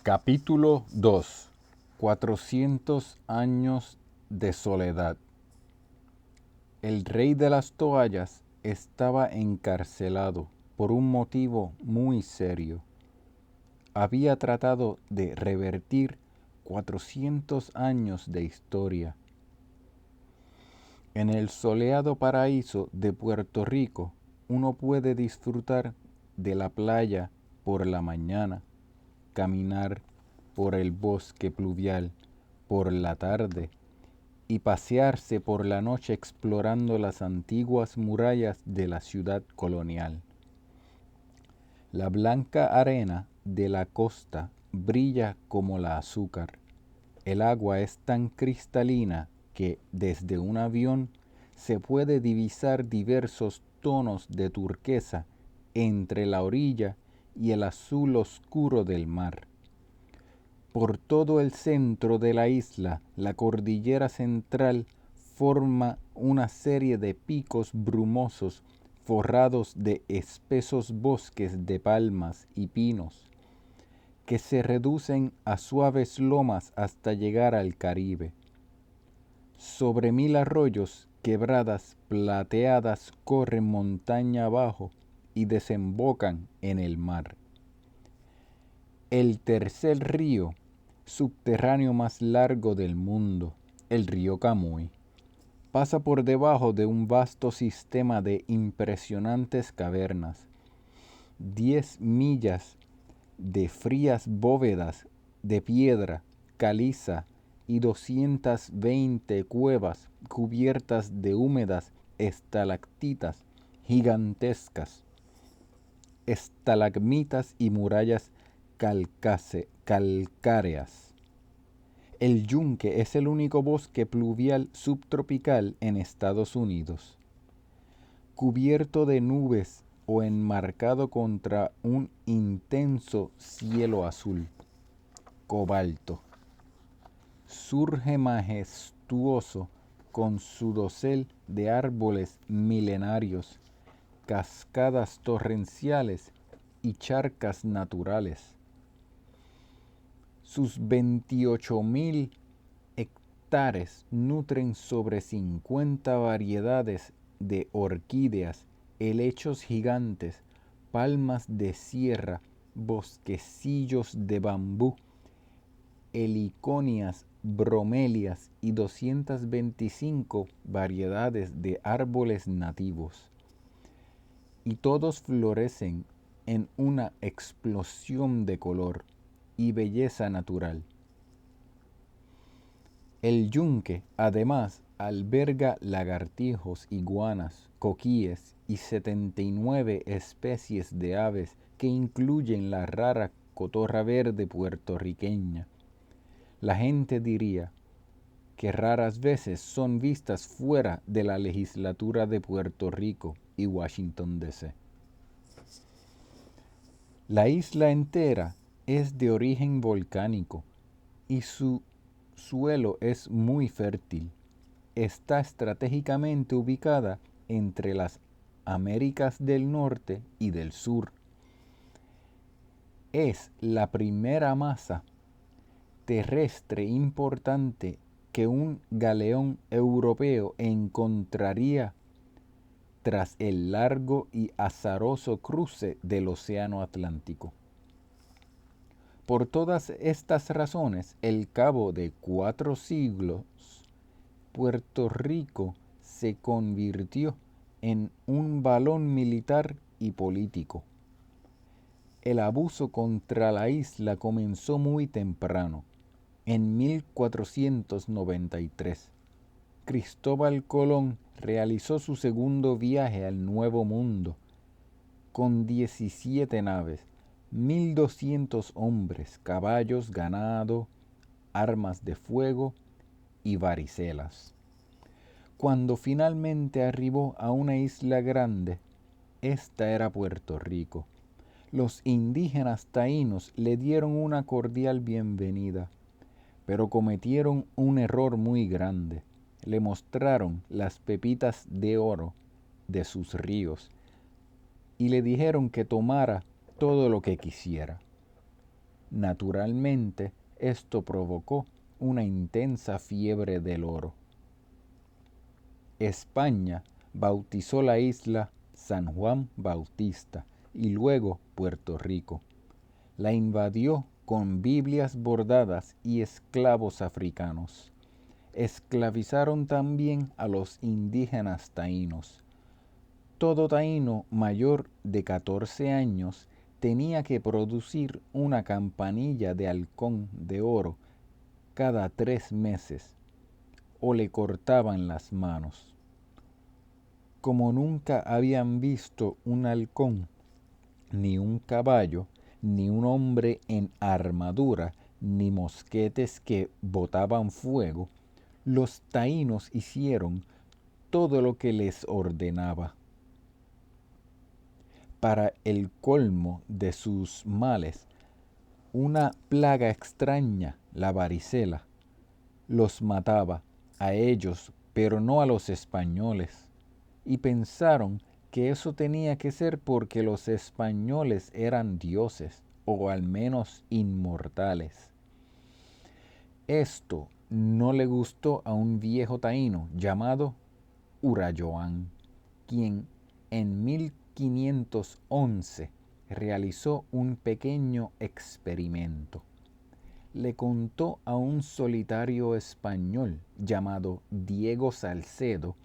Capítulo 2. 400 años de soledad. El rey de las toallas estaba encarcelado por un motivo muy serio. Había tratado de revertir 400 años de historia. En el soleado paraíso de Puerto Rico, uno puede disfrutar de la playa por la mañana, caminar por el bosque pluvial por la tarde y pasearse por la noche explorando las antiguas murallas de la ciudad colonial. La blanca arena de la costa brilla como la azúcar. El agua es tan cristalina que desde un avión se puede divisar diversos tonos de turquesa entre la orilla y el azul oscuro del mar. Por todo el centro de la isla, la cordillera central forma una serie de picos brumosos forrados de espesos bosques de palmas y pinos, que se reducen a suaves lomas hasta llegar al Caribe. Sobre 1000 arroyos, quebradas plateadas corren montaña abajo y desembocan en el mar. El tercer río subterráneo más largo del mundo, el río Camuy, pasa por debajo de un vasto sistema de impresionantes cavernas. 10 millas de frías bóvedas de piedra caliza y 220 cuevas cubiertas de húmedas estalactitas gigantescas, estalagmitas y murallas calcáreas. El yunque es el único bosque pluvial subtropical en Estados Unidos. Cubierto de nubes o enmarcado contra un intenso cielo azul, cobalto, surge majestuoso con su dosel de árboles milenarios, cascadas torrenciales y charcas naturales. Sus 28.000 hectáreas nutren sobre 50 variedades de orquídeas, helechos gigantes, palmas de sierra, bosquecillos de bambú, heliconias, bromelias y 225 variedades de árboles nativos. Y todos florecen en una explosión de color y belleza natural. El yunque, además, alberga lagartijos, iguanas, coquíes y 79 especies de aves que incluyen la rara cotorra verde puertorriqueña. La gente diría que raras veces son vistas fuera de la legislatura de Puerto Rico y Washington, D.C. La isla entera es de origen volcánico y su suelo es muy fértil. Está estratégicamente ubicada entre las Américas del Norte y del Sur. Es la primera masa terrestre importante que un galeón europeo encontraría tras el largo y azaroso cruce del Océano Atlántico. Por todas estas razones, al cabo de 4 siglos, Puerto Rico se convirtió en un balón militar y político. El abuso contra la isla comenzó muy temprano, en 1493. Cristóbal Colón realizó su segundo viaje al Nuevo Mundo con 17 naves, 1200 hombres, caballos, ganado, armas de fuego y varicelas. Cuando finalmente arribó a una isla grande, esta era Puerto Rico. Los indígenas taínos le dieron una cordial bienvenida, pero cometieron un error muy grande. Le mostraron las pepitas de oro de sus ríos y le dijeron que tomara todo lo que quisiera. Naturalmente, esto provocó una intensa fiebre del oro. España bautizó la isla San Juan Bautista y luego Puerto Rico. La invadió con Biblias bordadas y esclavos africanos. Esclavizaron también a los indígenas taínos. Todo taíno mayor de 14 años tenía que producir una campanilla de halcón de oro cada 3 meses o le cortaban las manos. Como nunca habían visto un halcón, ni un caballo, ni un hombre en armadura, ni mosquetes que botaban fuego, los taínos hicieron todo lo que les ordenaba. Para el colmo de sus males, una plaga extraña, la varicela, los mataba a ellos, pero no a los españoles, y pensaron que eso tenía que ser porque los españoles eran dioses, o al menos inmortales. Esto no le gustó a un viejo taíno llamado Urayoan, quien en 1511 realizó un pequeño experimento. Le contó a un solitario español llamado Diego Salcedo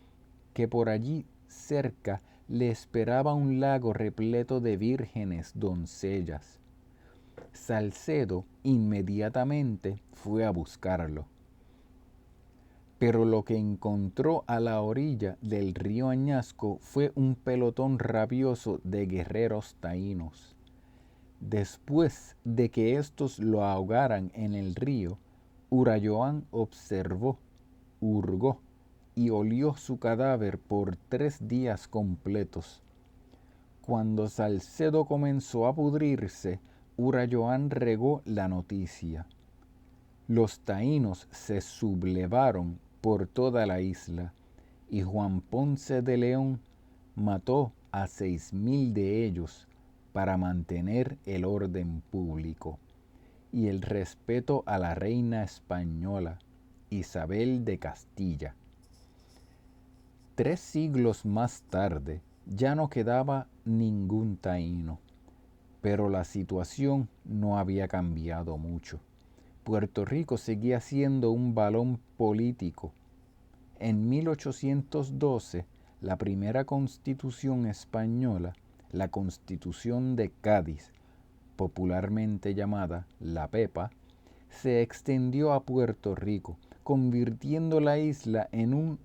que por allí cerca le esperaba un lago repleto de vírgenes doncellas. Salcedo inmediatamente fue a buscarlo. Pero lo que encontró a la orilla del río Añasco fue un pelotón rabioso de guerreros taínos. Después de que éstos lo ahogaran en el río, Urayoan observó, hurgó y olió su cadáver por 3 días completos. Cuando Salcedo comenzó a pudrirse, Urayoan regó la noticia. Los taínos se sublevaron por toda la isla y Juan Ponce de León mató a 6,000 de ellos para mantener el orden público y el respeto a la reina española, Isabel de Castilla. 3 siglos más tarde ya no quedaba ningún taíno, pero la situación no había cambiado mucho. Puerto Rico seguía siendo un balón político. En 1812, la primera constitución española, la Constitución de Cádiz, popularmente llamada la Pepa, se extendió a Puerto Rico, convirtiendo la isla en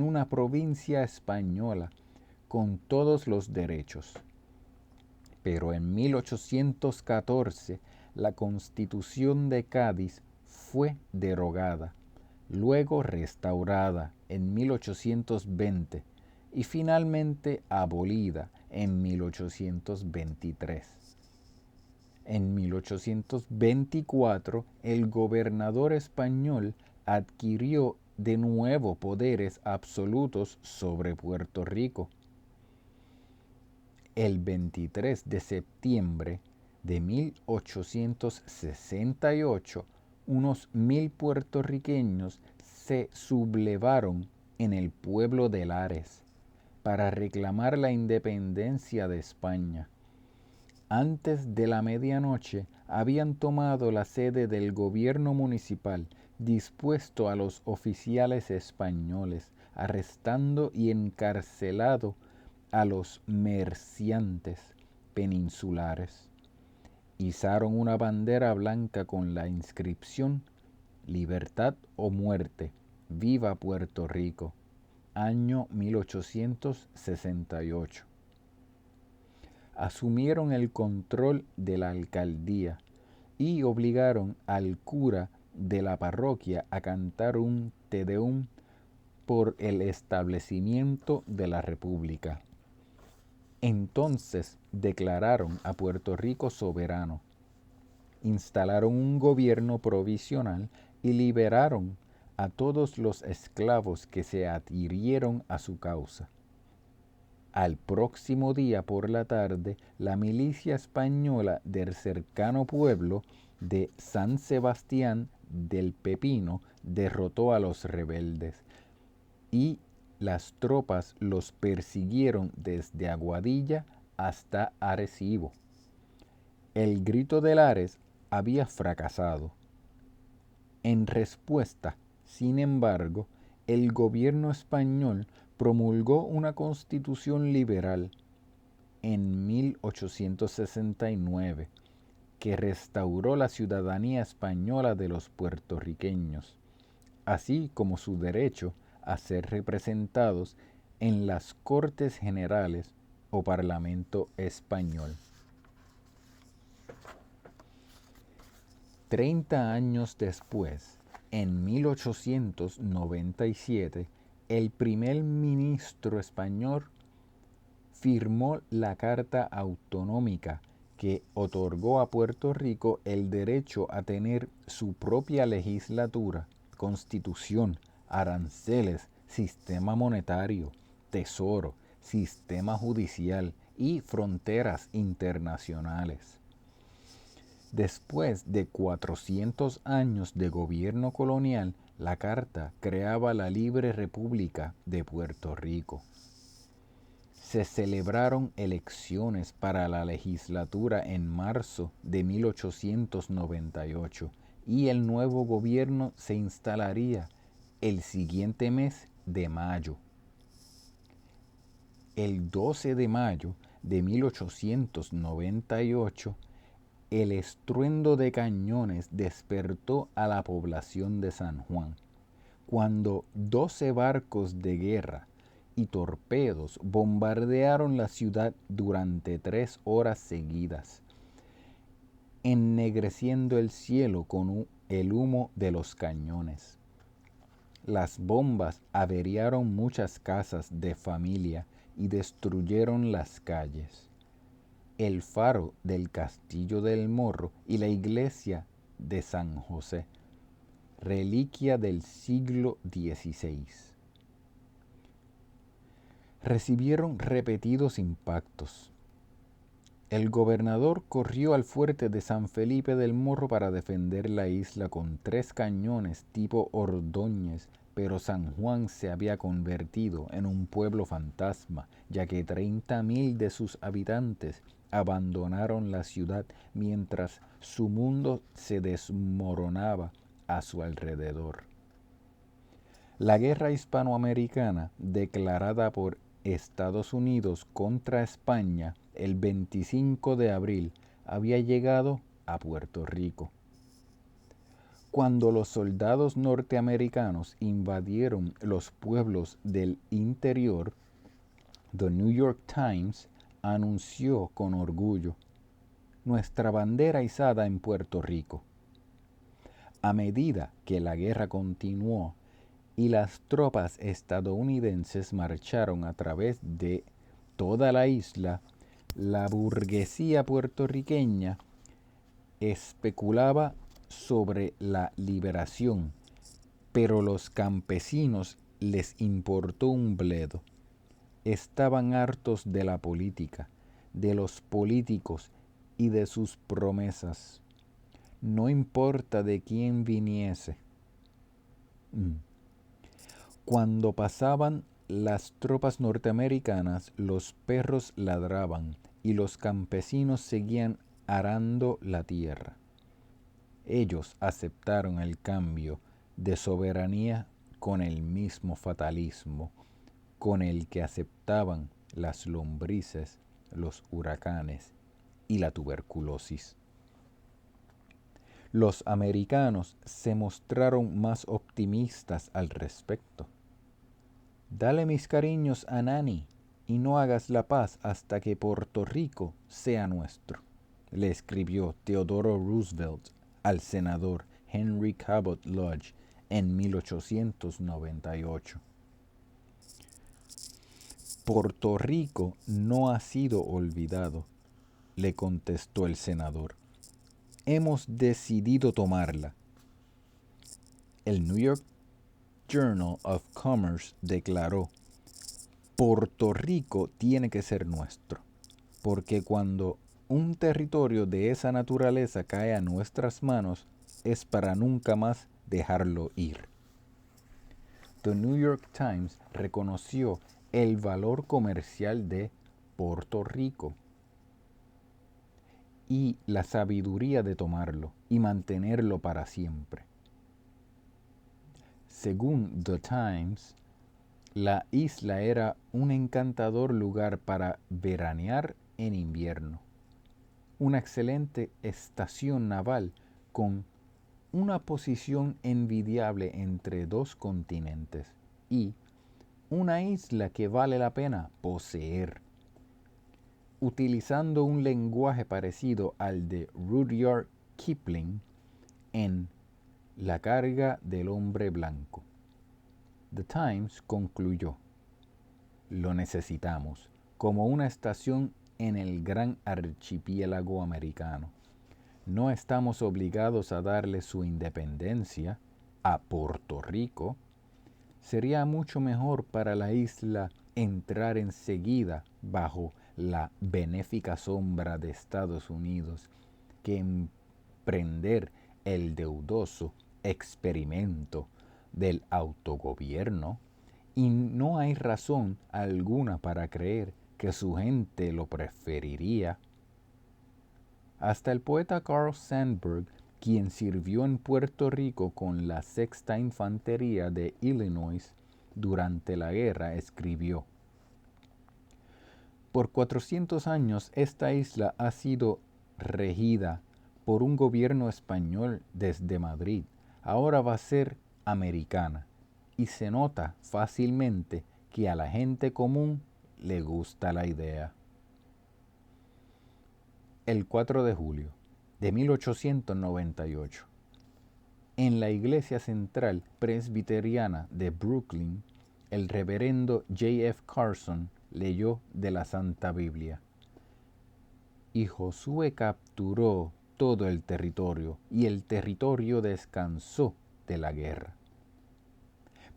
una provincia española con todos los derechos. Pero en 1814 la Constitución de Cádiz fue derogada, luego restaurada en 1820 y finalmente abolida en 1823. En 1824 el gobernador español adquirió de nuevo poderes absolutos sobre Puerto Rico. El 23 de septiembre de 1868, unos 1,000 puertorriqueños se sublevaron en el pueblo de Lares para reclamar la independencia de España. Antes de la medianoche habían tomado la sede del gobierno municipal, dispuesto a los oficiales españoles, arrestando y encarcelado a los merciantes peninsulares. Izaron una bandera blanca con la inscripción Libertad o muerte, viva Puerto Rico, año 1868. Asumieron el control de la alcaldía y obligaron al cura de la parroquia a cantar un Te Deum por el establecimiento de la República. Entonces declararon a Puerto Rico soberano, instalaron un gobierno provisional y liberaron a todos los esclavos que se adhirieron a su causa. Al próximo día por la tarde, la milicia española del cercano pueblo de San Sebastián del Pepino derrotó a los rebeldes y las tropas los persiguieron desde Aguadilla hasta Arecibo. El grito de Lares había fracasado. En respuesta, sin embargo, el gobierno español promulgó una constitución liberal en 1869 que restauró la ciudadanía española de los puertorriqueños, así como su derecho a ser representados en las Cortes Generales o Parlamento Español. 30 años después, en 1897, el primer ministro español firmó la Carta Autonómica que otorgó a Puerto Rico el derecho a tener su propia legislatura, constitución, aranceles, sistema monetario, tesoro, sistema judicial y fronteras internacionales. Después de 400 años de gobierno colonial, la Carta creaba la Libre República de Puerto Rico. Se celebraron elecciones para la legislatura en marzo de 1898 y el nuevo gobierno se instalaría el siguiente mes de mayo. El 12 de mayo de 1898, el estruendo de cañones despertó a la población de San Juan, cuando 12 barcos de guerra y torpedos bombardearon la ciudad durante 3 horas seguidas, ennegreciendo el cielo con el humo de los cañones. Las bombas averiaron muchas casas de familia y destruyeron las calles. El faro del Castillo del Morro y la iglesia de San José, reliquia del siglo XVI, recibieron repetidos impactos. El gobernador corrió al fuerte de San Felipe del Morro para defender la isla con 3 cañones tipo Ordóñez, pero San Juan se había convertido en un pueblo fantasma, ya que 30,000 de sus habitantes abandonaron la ciudad mientras su mundo se desmoronaba a su alrededor. La guerra hispanoamericana, declarada por Estados Unidos contra España el 25 de abril, había llegado a Puerto Rico. Cuando los soldados norteamericanos invadieron los pueblos del interior, The New York Times anunció con orgullo: nuestra bandera izada en Puerto Rico. A medida que la guerra continuó y las tropas estadounidenses marcharon a través de toda la isla, la burguesía puertorriqueña especulaba sobre la liberación, pero los campesinos les importó un bledo. Estaban hartos de la política, de los políticos y de sus promesas. No importa de quién viniese. Cuando pasaban las tropas norteamericanas, los perros ladraban y los campesinos seguían arando la tierra. Ellos aceptaron el cambio de soberanía con el mismo fatalismo con el que aceptaban las lombrices, los huracanes y la tuberculosis. Los americanos se mostraron más optimistas al respecto. Dale mis cariños a Nani y no hagas la paz hasta que Puerto Rico sea nuestro, le escribió Theodore Roosevelt al senador Henry Cabot Lodge en 1898. Puerto Rico no ha sido olvidado, le contestó el senador. Hemos decidido tomarla. El New York Journal of Commerce declaró: Puerto Rico tiene que ser nuestro, porque cuando un territorio de esa naturaleza cae a nuestras manos, es para nunca más dejarlo ir. The New York Times reconoció el valor comercial de Puerto Rico y la sabiduría de tomarlo y mantenerlo para siempre. Según The Times, la isla era un encantador lugar para veranear en invierno, una excelente estación naval con una posición envidiable entre dos continentes y una isla que vale la pena poseer. Utilizando un lenguaje parecido al de Rudyard Kipling en La carga del hombre blanco. The Times concluyó: lo necesitamos como una estación en el gran archipiélago americano. No estamos obligados a darle su independencia a Puerto Rico. Sería mucho mejor para la isla entrar enseguida bajo la benéfica sombra de Estados Unidos que emprender el deudoso experimento del autogobierno, y no hay razón alguna para creer que su gente lo preferiría. Hasta el poeta Carl Sandburg, quien sirvió en Puerto Rico con la Sexta Infantería de Illinois durante la guerra, escribió: por 400 años esta isla ha sido regida por un gobierno español desde Madrid. Ahora va a ser americana y se nota fácilmente que a la gente común le gusta la idea. El 4 de julio de 1898, en la iglesia central presbiteriana de Brooklyn, el reverendo J.F. Carson leyó de la Santa Biblia. Y Josué capturó todo el territorio, y el territorio descansó de la guerra.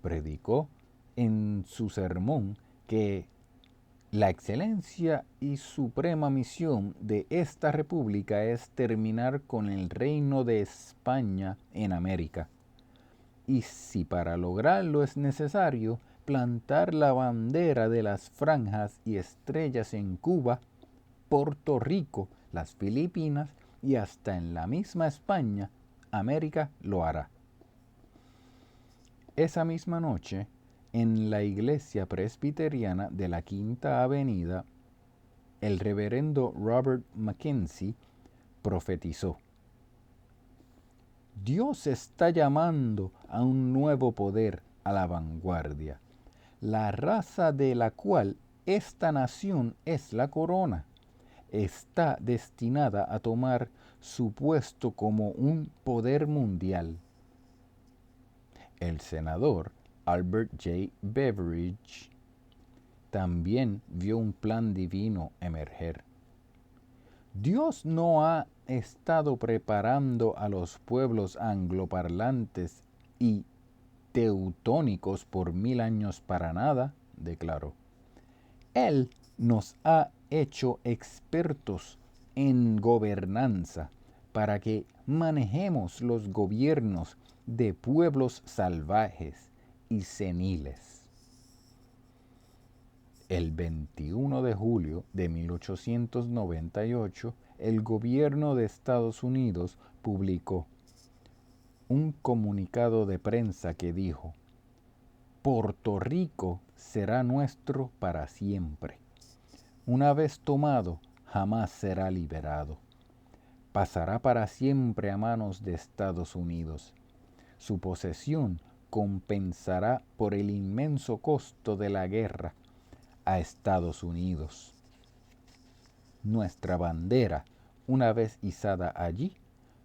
Predicó en su sermón que la excelencia y suprema misión de esta república es terminar con el reino de España en América. Y si para lograrlo es necesario plantar la bandera de las franjas y estrellas en Cuba, Puerto Rico, las Filipinas y hasta en la misma España, América lo hará. Esa misma noche, en la iglesia presbiteriana de la Quinta Avenida, el reverendo Robert Mackenzie profetizó: Dios está llamando a un nuevo poder a la vanguardia, la raza de la cual esta nación es la corona. Está destinada a tomar su puesto como un poder mundial. El senador Albert J. Beveridge también vio un plan divino emerger. Dios no ha estado preparando a los pueblos angloparlantes y teutónicos por 1000 años para nada, declaró. Él nos ha hecho expertos en gobernanza para que manejemos los gobiernos de pueblos salvajes y seniles. El 21 de julio de 1898, el gobierno de Estados Unidos publicó un comunicado de prensa que dijo: Puerto Rico será nuestro para siempre. Una vez tomado, jamás será liberado. Pasará para siempre a manos de Estados Unidos. Su posesión compensará por el inmenso costo de la guerra a Estados Unidos. Nuestra bandera, una vez izada allí,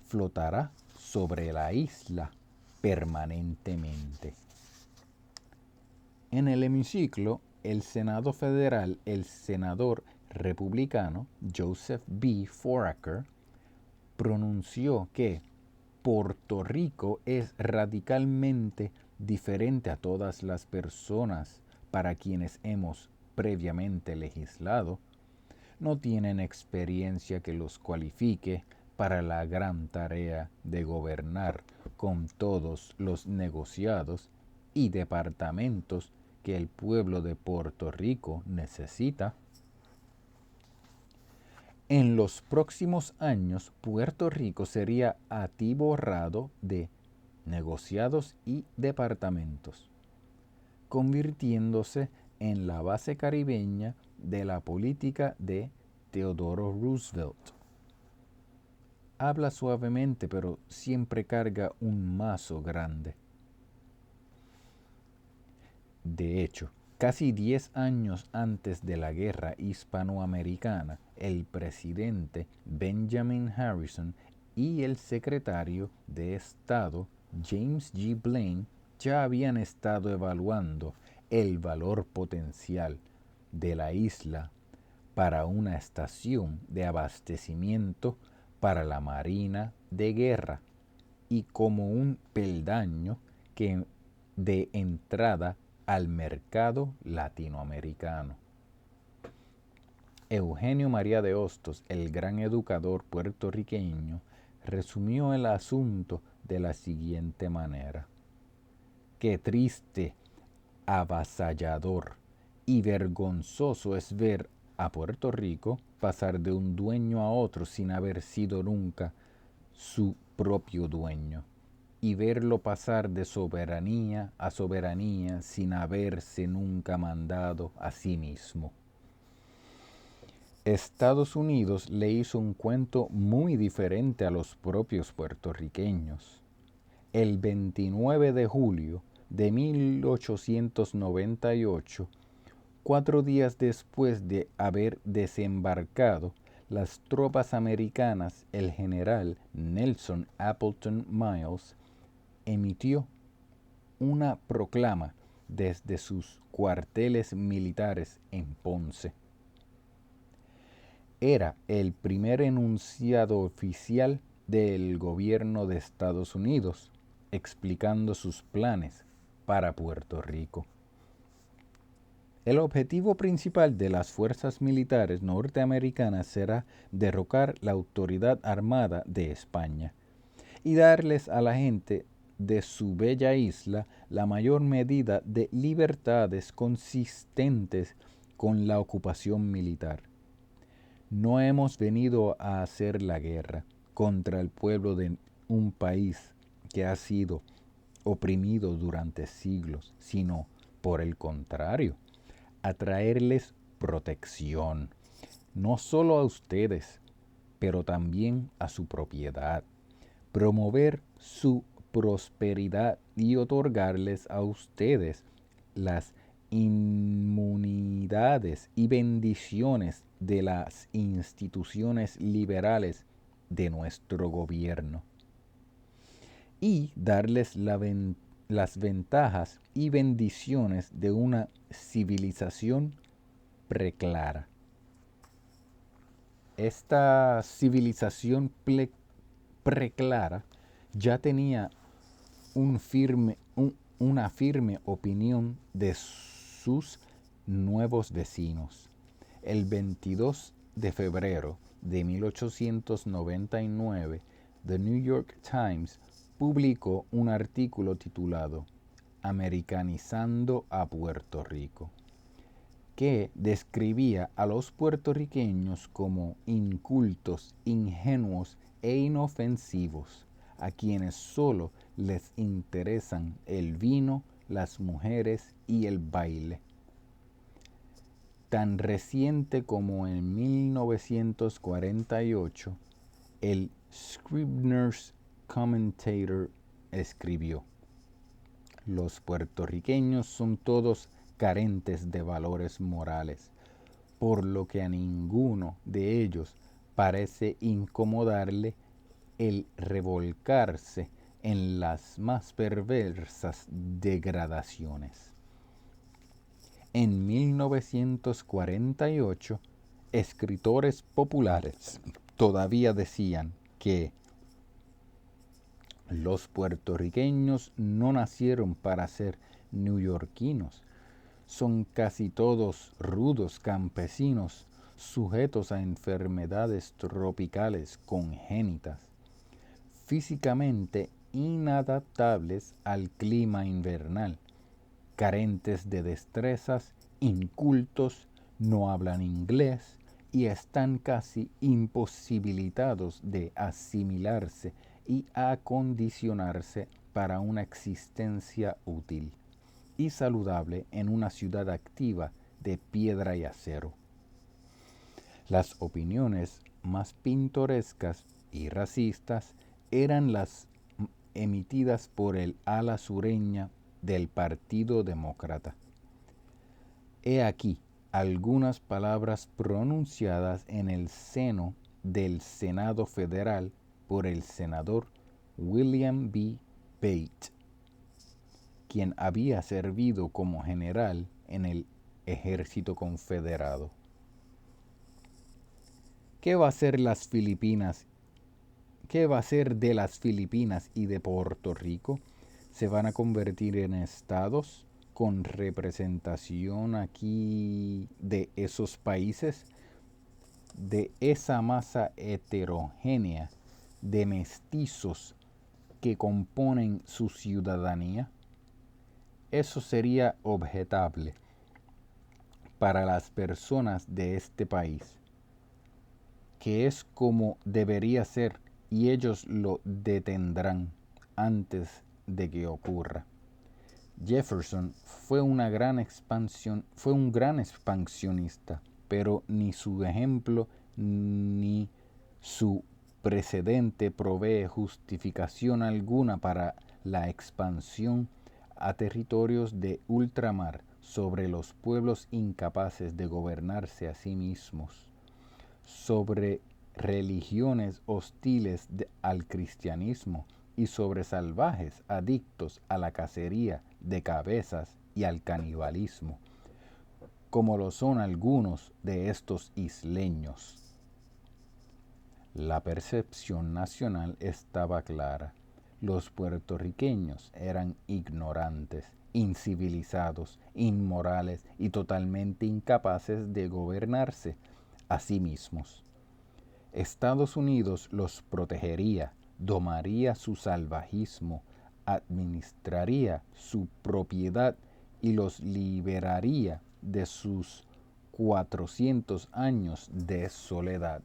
flotará sobre la isla permanentemente. En el hemiciclo, el Senado Federal, el senador republicano Joseph B. Foraker pronunció que Puerto Rico es radicalmente diferente a todas las personas para quienes hemos previamente legislado, no tienen experiencia que los cualifique para la gran tarea de gobernar con todos los negociados y departamentos que el pueblo de Puerto Rico necesita. En los próximos años, Puerto Rico sería atiborrado de negociados y departamentos, convirtiéndose en la base caribeña de la política de Theodore Roosevelt. Habla suavemente, pero siempre carga un mazo grande. De hecho, casi 10 años antes de la guerra hispanoamericana, el presidente Benjamin Harrison y el secretario de Estado James G. Blaine ya habían estado evaluando el valor potencial de la isla para una estación de abastecimiento para la Marina de Guerra y como un peldaño de entrada al mercado latinoamericano. Eugenio María de Hostos, el gran educador puertorriqueño, resumió el asunto de la siguiente manera: qué triste, avasallador y vergonzoso es ver a Puerto Rico pasar de un dueño a otro sin haber sido nunca su propio dueño, y verlo pasar de soberanía a soberanía sin haberse nunca mandado a sí mismo. Estados Unidos le hizo un cuento muy diferente a los propios puertorriqueños. El 29 de julio de 1898, 4 días después de haber desembarcado las tropas americanas, el general Nelson Appleton Miles emitió una proclama desde sus cuarteles militares en Ponce. Era el primer enunciado oficial del gobierno de Estados Unidos, explicando sus planes para Puerto Rico. El objetivo principal de las fuerzas militares norteamericanas será derrocar la autoridad armada de España y darles a la gente de su bella isla la mayor medida de libertades consistentes con la ocupación militar. No hemos venido a hacer la guerra contra el pueblo de un país que ha sido oprimido durante siglos, sino, por el contrario, a traerles protección, no solo a ustedes, pero también a su propiedad, promover su prosperidad y otorgarles a ustedes las inmunidades y bendiciones de las instituciones liberales de nuestro gobierno y darles las ventajas y bendiciones de una civilización preclara. Esta civilización preclara ya tenía una firme opinión de sus nuevos vecinos. El 22 de febrero de 1899, The New York Times publicó un artículo titulado Americanizando a Puerto Rico, que describía a los puertorriqueños como incultos, ingenuos e inofensivos, a quienes solo les interesan el vino, las mujeres y el baile. Tan reciente como en 1948, el Scribner's Commentator escribió: los puertorriqueños son todos carentes de valores morales, por lo que a ninguno de ellos parece incomodarle el revolcarse en las más perversas degradaciones. En 1948, escritores populares todavía decían que los puertorriqueños no nacieron para ser neoyorquinos, son casi todos rudos campesinos sujetos a enfermedades tropicales congénitas, físicamente inadaptables al clima invernal, carentes de destrezas, incultos, no hablan inglés y están casi imposibilitados de asimilarse y acondicionarse para una existencia útil y saludable en una ciudad activa de piedra y acero. Las opiniones más pintorescas y racistas eran las emitidas por el ala sureña del Partido Demócrata. He aquí algunas palabras pronunciadas en el seno del Senado Federal por el senador William B. Bate, quien había servido como general en el ejército confederado. ¿Qué va a ser las Filipinas? ¿Qué va a ser de las Filipinas y de Puerto Rico? ¿Se van a convertir en estados con representación aquí de esos países? De esa masa heterogénea de mestizos que componen su ciudadanía. Eso sería objetable para las personas de este país, que es como debería ser, y ellos lo detendrán antes de que ocurra. Jefferson fue un gran expansionista, pero ni su ejemplo ni su precedente provee justificación alguna para la expansión a territorios de ultramar sobre los pueblos incapaces de gobernarse a sí mismos, sobre religiones hostiles al cristianismo y sobre salvajes adictos a la cacería de cabezas y al canibalismo, como lo son algunos de estos isleños. La percepción nacional estaba clara. Los puertorriqueños eran ignorantes, incivilizados, inmorales y totalmente incapaces de gobernarse a sí mismos. Estados Unidos los protegería, domaría su salvajismo, administraría su propiedad y los liberaría de sus 400 años de soledad.